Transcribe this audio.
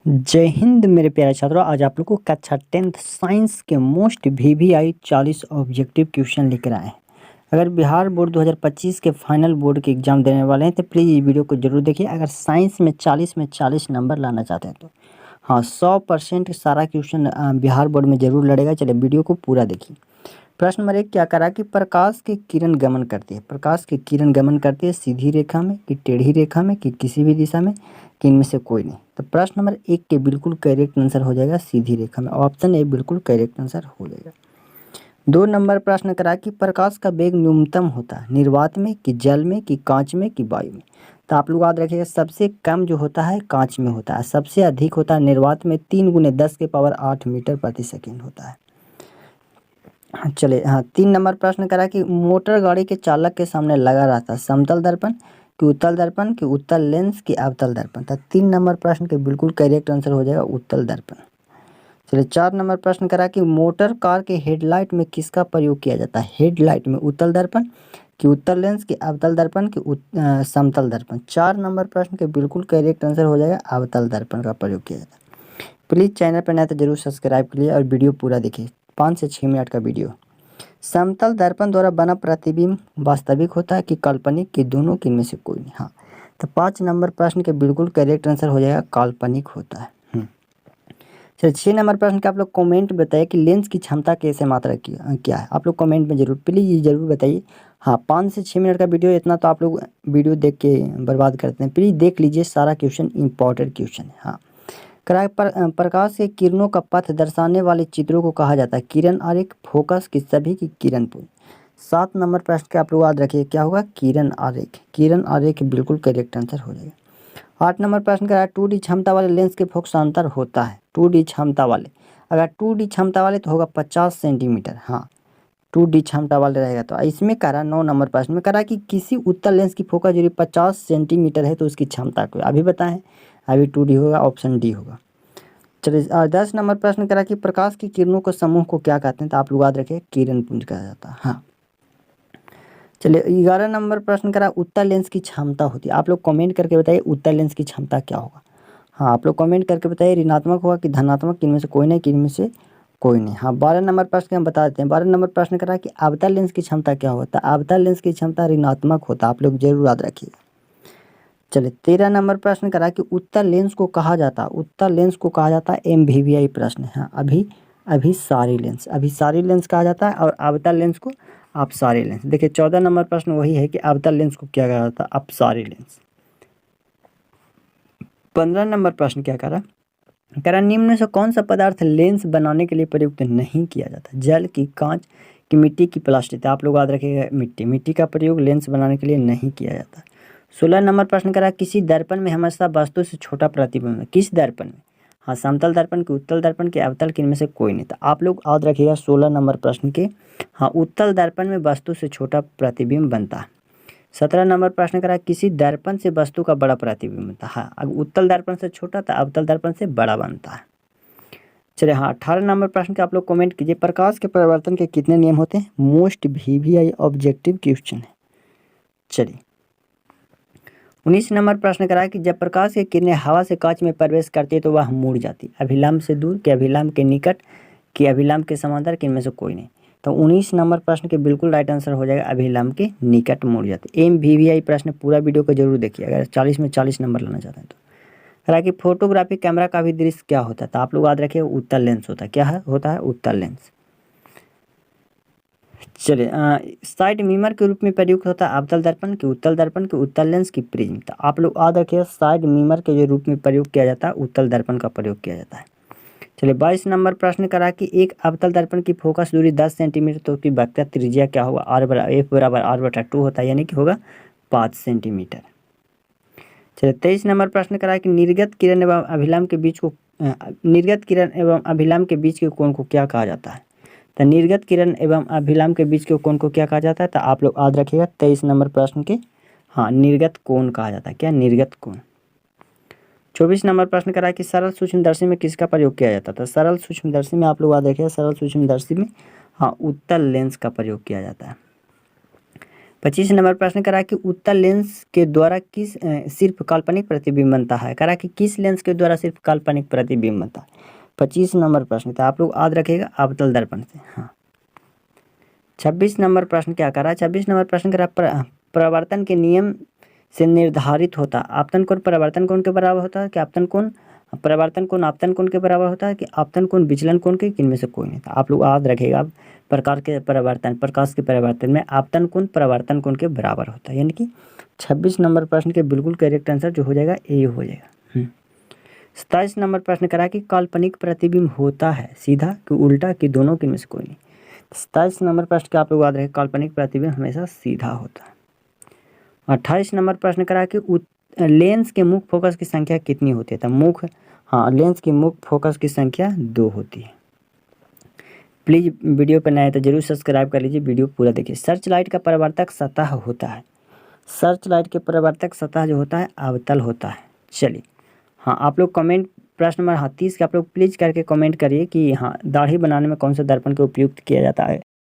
जय हिंद मेरे प्यारे छात्रों। आज आप लोग को कक्षा 10th साइंस के मोस्ट VVI 40 ऑब्जेक्टिव क्वेश्चन लेकर आए हैं। अगर बिहार बोर्ड 2025 के फाइनल बोर्ड के एग्जाम देने वाले हैं तो प्लीज़ ये वीडियो को जरूर देखिए। अगर साइंस में 40 में 40 नंबर लाना चाहते हैं तो हाँ 100% सारा क्वेश्चन बिहार बोर्ड में जरूर लड़ेगा। चलिए वीडियो को पूरा देखिए। प्रश्न नंबर 1 क्या करा कि प्रकाश की किरण गमन करती है। प्रकाश की किरण गमन करती है सीधी रेखा में कि टेढ़ी रेखा में कि किसी भी दिशा में कि इनमें से कोई नहीं। तो प्रश्न नंबर 1 के बिल्कुल करेक्ट आंसर हो जाएगा सीधी रेखा में। ऑप्शन ए बिल्कुल करेक्ट आंसर हो जाएगा। 2 नंबर प्रश्न करा कि प्रकाश का वेग न्यूनतम होता है निर्वात में कि जल में कि कांच में कि वायु में। तो आप लोग याद रखिएगा सबसे कम जो होता है कांच में होता है, सबसे अधिक होता है निर्वात में 3 × 10⁸ मीटर प्रति सेकेंड होता है। चलिए 3 नंबर प्रश्न करा कि मोटर गाड़ी के चालक के सामने लगा रहता है समतल दर्पण कि उत्तल दर्पण कि उत्तल लेंस कि अवतल दर्पण। तो 3 नंबर प्रश्न के बिल्कुल करेक्ट आंसर हो जाएगा उत्तल दर्पण। चलिए 4 नंबर प्रश्न करा कि मोटर कार के हेडलाइट में किसका प्रयोग किया जाता है। हेडलाइट में उत्तल दर्पण कि उत्तल लेंस कि अवतल दर्पण कि समतल दर्पण। 4 नंबर प्रश्न के बिल्कुल करेक्ट आंसर हो जाएगा अवतल दर्पण का प्रयोग किया जाता है। प्लीज़ चैनल पर नए तो जरूर सब्सक्राइब करिए और वीडियो पूरा देखिए। 5 से 6 मिनट का वीडियो। समतल दर्पण द्वारा बना प्रतिबिंब वास्तविक होता है कि काल्पनिक कि दोनों कि इनमें से कोई नहीं। हाँ तो 5 नंबर प्रश्न के बिल्कुल करेक्ट आंसर हो जाएगा काल्पनिक होता है। चलिए 6 नंबर प्रश्न का आप लोग कमेंट बताइए कि लेंस की क्षमता कैसे मात्रा क्या है। आप लोग कमेंट में जरूर प्लीज़ जरूर बताइए। हाँ 5 से 6 मिनट का वीडियो इतना तो आप लोग वीडियो देख के बर्बाद करते हैं। प्लीज़ देख लीजिए सारा क्वेश्चन इंपॉर्टेंट क्वेश्चन है। हाँ प्रकाश के किरणों का पथ दर्शाने वाले चित्रों को कहा जाता है किरण आरेख, फोकस कि सभी की किरण पुंज। 7 नंबर प्रश्न के आप लोग याद रखिए क्या होगा किरण आरेख। किरण आरेख बिल्कुल करेक्ट आंसर हो जाएगा। 8 नंबर प्रश्न का 2D क्षमता वाले लेंस के फोकसांतर होता है। 2D क्षमता वाले अगर 2D क्षमता वाले तो होगा 50 सेंटीमीटर। हाँ 2D क्षमता वाले रहेगा। तो इसमें करा 9 नंबर प्रश्न में करा कि किसी उत्तल लेंस की फोकस दूरी 50 सेंटीमीटर है तो उसकी क्षमता को अभी बताएं। अभी 2D होगा, ऑप्शन डी होगा। चलिए 10 नंबर प्रश्न करा कि प्रकाश की किरणों के समूह को क्या कहते हैं। तो आप लोग याद रखिए किरण पुंज कहा जाता है। हाँ चलिए 11 नंबर प्रश्न करा उत्तल लेंस की क्षमता होती है। आप लोग कमेंट करके बताइए उत्तल लेंस की क्षमता क्या होगा। हाँ आप लोग कमेंट करके बताइए ऋणात्मक होगा कि धनात्मक, इनमें से कोई नहीं कि इनमें से कोई नहीं। हाँ 12 नंबर प्रश्न हम बता देते हैं। 12 नंबर प्रश्न करा कि अवतल लेंस की क्षमता क्या होता है। अवतल लेंस की क्षमता ऋणात्मक होता है। आप लोग जरूर याद रखिए। चलिए 13 नंबर प्रश्न करा कि उत्तल लेंस को कहा जाता है। उत्तल लेंस को कहा जाता है MVVI प्रश्न है। हाँ अभिसारी लेंस कहा जाता है और अवतल लेंस को अपसारी लेंस। देखिए 14 नंबर प्रश्न वही है कि अवतल लेंस को क्या कहा जाता है अपसारी लेंस। 15 नंबर प्रश्न क्या करा निम्न में से कौन सा पदार्थ लेंस बनाने के लिए प्रयुक्त नहीं किया जाता। जल की, कांच की, मिट्टी की, प्लास्टिक। आप लोग याद रखिएगा मिट्टी का प्रयोग लेंस बनाने के लिए नहीं किया जाता। 16 नंबर प्रश्न करा किसी दर्पण में हमेशा वस्तु से छोटा प्रतिबिंब है। किस दर्पण में। हाँ समतल दर्पण के, उत्तल दर्पण के, अवतल के, इनमें से कोई नहीं। तो आप लोग याद रखिएगा 16 नंबर प्रश्न के हाँ उत्तल दर्पण में वस्तु से छोटा प्रतिबिंब बनता है। 17 नंबर प्रश्न करा किसी दर्पण से वस्तु का बड़ा प्रतिबिंब बनता है। हाँ अगर उत्तल दर्पण से छोटा तो अवतल दर्पण से बड़ा बनता है। चलिए हाँ 18 नंबर प्रश्न के आप लोग कमेंट कीजिए प्रकाश के परिवर्तन के कितने नियम होते हैं। मोस्ट VVI ऑब्जेक्टिव क्वेश्चन है। चलिए 19 नंबर प्रश्न करा कि जब प्रकाश की किरणें हवा से कांच में प्रवेश करती है तो वह मुड़ जाती है। अभिलंब से दूर कि अभिलंब के निकट कि अभिलंब के समांतर कि इनमें से कोई नहीं। तो 19 नंबर प्रश्न के बिल्कुल राइट आंसर हो जाएगा अभिलंब के निकट मुड़ जाती है। MVVI प्रश्न पूरा वीडियो को जरूर देखिए अगर 40 में 40 नंबर लाना चाहते हैं तो। करा कि फोटोग्राफी कैमरा का भी दृश्य क्या होता है। तो आप लोग याद रखिए उत्तल लेंस होता है। क्या है होता है उत्तल लेंस। चलिए साइड मिरर के रूप में प्रयुक्त होता है अवतल दर्पण की, उत्तल दर्पण की, उत्तल लेंस की, प्रिज्म। तो आप लोग याद रखिए साइड मिरर के जो रूप में प्रयोग किया जाता है उत्तल दर्पण का प्रयोग किया जाता है। चलिए 22 नंबर प्रश्न करा कि एक अवतल दर्पण की फोकस दूरी 10 सेंटीमीटर तो उसकी वक्रता त्रिज्या क्या होगा। F बराबर R/2 होता है यानी कि होगा 5 सेंटीमीटर। चलिए 23 नंबर प्रश्न करा कि निर्गत किरण एवं अभिलंब के बीच को निर्गत किरण एवं अभिलंब के बीच के कोण को क्या कहा जाता है। तो निर्गत किरण एवं अभिलंब के बीच के कोण को क्या कहा जाता है। तो आप लोग याद रखिएगा 23 नंबर प्रश्न के हाँ निर्गत कोण कहा जाता है। क्या निर्गत कोण। 24 नंबर प्रश्न करा कि सरल सूक्ष्मदर्शी में किसका प्रयोग किया जाता था। सरल सूक्ष्मदर्शी में आप लोग याद रखिएगा सरल सूक्ष्मदर्शी में हाँ उत्तल लेंस का प्रयोग किया जाता है। 25 नंबर प्रश्न करा कि उत्तल लेंस के द्वारा किस सिर्फ काल्पनिक प्रतिबिंब बनता है। करा कि किस लेंस के द्वारा सिर्फ काल्पनिक प्रतिबिंब बनता है। 25 नंबर प्रश्न था, आप लोग याद रखिएगा अवतल दर्पण से। हाँ, 26 नंबर प्रश्न क्या करा, 26 नंबर प्रश्न करा प्रवर्तन के नियम से निर्धारित होता आपतन कोण प्रवर्तन कोण के बराबर होता है कि आपतन कोण प्रवर्तन कोण आपतन कोण के बराबर होता है कि आपतन कोण विचलन कोण के, किनमें से कोई नहीं था। आप लोग याद रखिएगा प्रकाश के परिवर्तन में आपतन कोण प्रवर्तन कोण के बराबर होता है, यानी कि 26 नंबर प्रश्न के बिल्कुल करेक्ट आंसर जो हो जाएगा ए हो जाएगा। 27 नंबर प्रश्न करा कि काल्पनिक प्रतिबिंब होता है सीधा कि उल्टा कि दोनों, किनमें से कोई नहीं। 27 नंबर प्रश्न का आप लोग याद रखें काल्पनिक प्रतिबिंब हमेशा सीधा होता है। 28 नंबर प्रश्न करा कि लेंस के मुख्य फोकस की संख्या कितनी होती है। तो लेंस की मुख्य फोकस की संख्या 2 होती है। प्लीज़ वीडियो पर नए हैं तो जरूर सब्सक्राइब कर लीजिए, वीडियो पूरा देखिए। सर्च लाइट का परावर्तक सतह होता है, सर्च लाइट के परावर्तक सतह जो होता है अवतल होता है। चलिए आप लोग कमेंट प्रश्न नंबर 30 के आप लोग प्लीज़ करके कमेंट करिए कि दाढ़ी बनाने में कौन सा दर्पण का उपयोग किया जाता है।